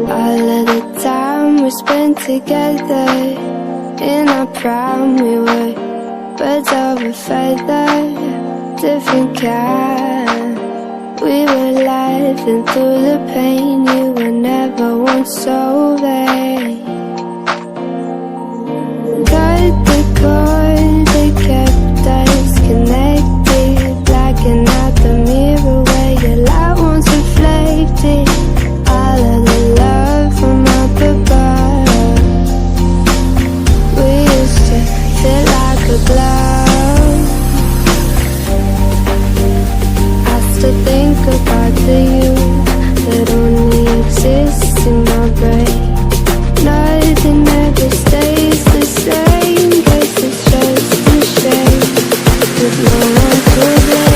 All of the time we spent together, in our prime we were birds of a feather, different kind. We were laughing through the pain, you were never once over. Cut the cord that kept us connected, blacking out the mirror where your light once reflected. All of the love from up above, we used to feel like a glove. I still think about the you that only exists in my brain. Nothing ever stays the same, guess it's just a shame with no one to blame.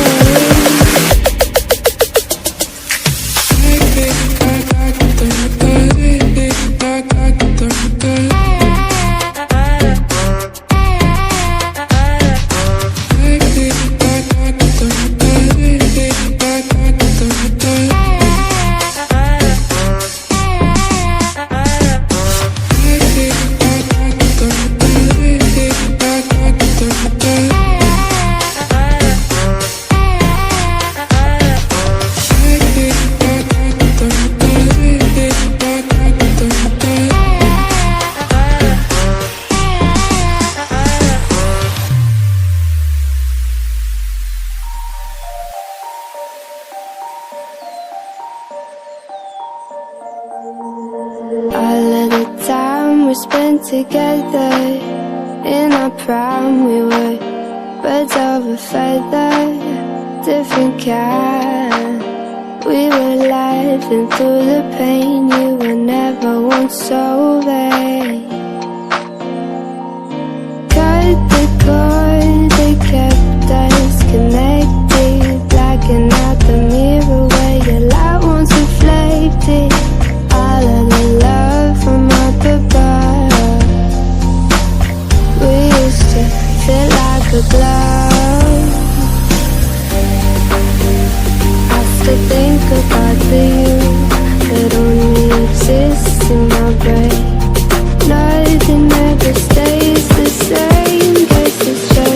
All of the time we spent together, in our prime we were birds of a feather, different kind. We were laughing through the pain, you were never once over. Cut the cord that kept us connected, blacking out the mirror where your light once reflected. All of the love from up above, we used to feel like a glove. I still think about the you that only exists in my brain. Nothing ever stays the same, guess it's just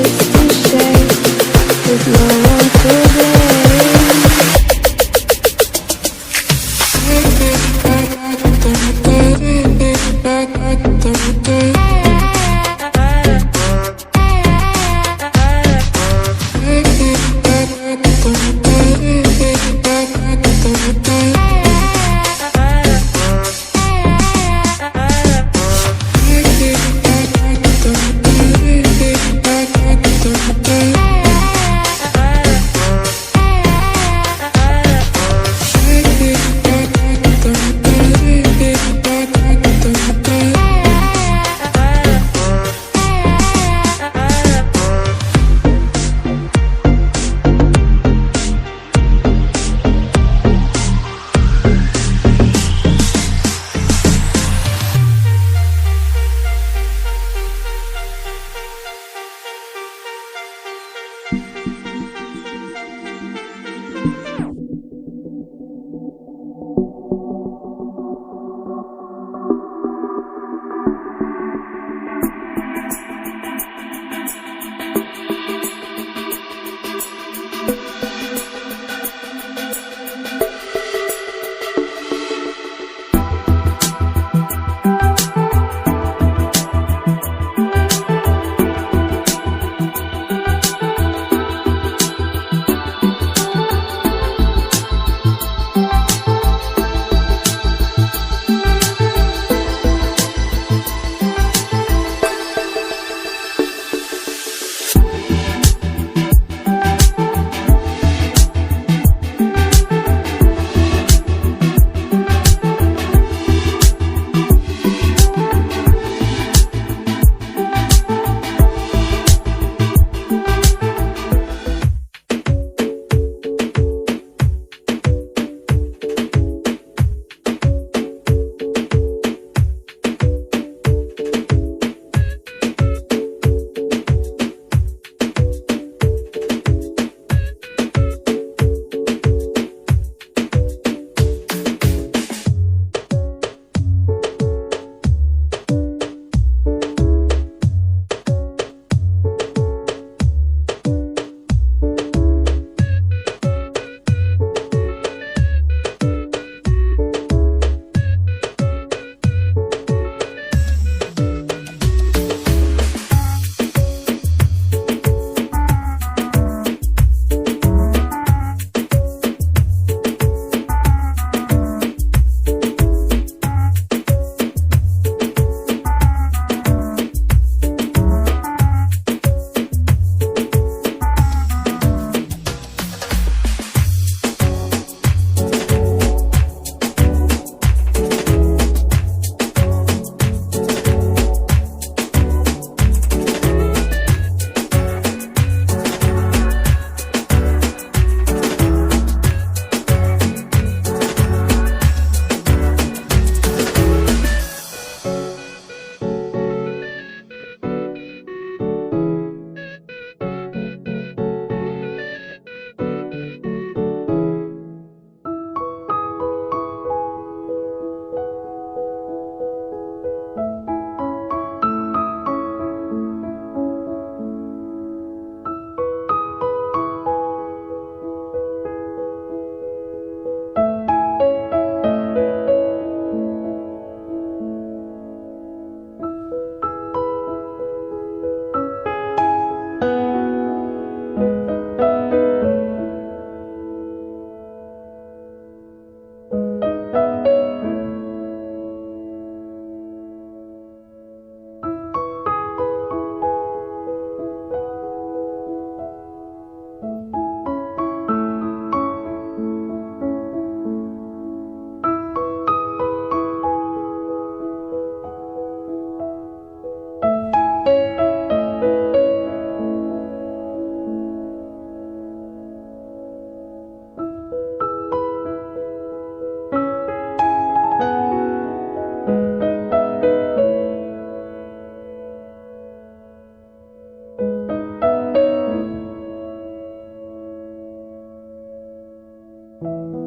you.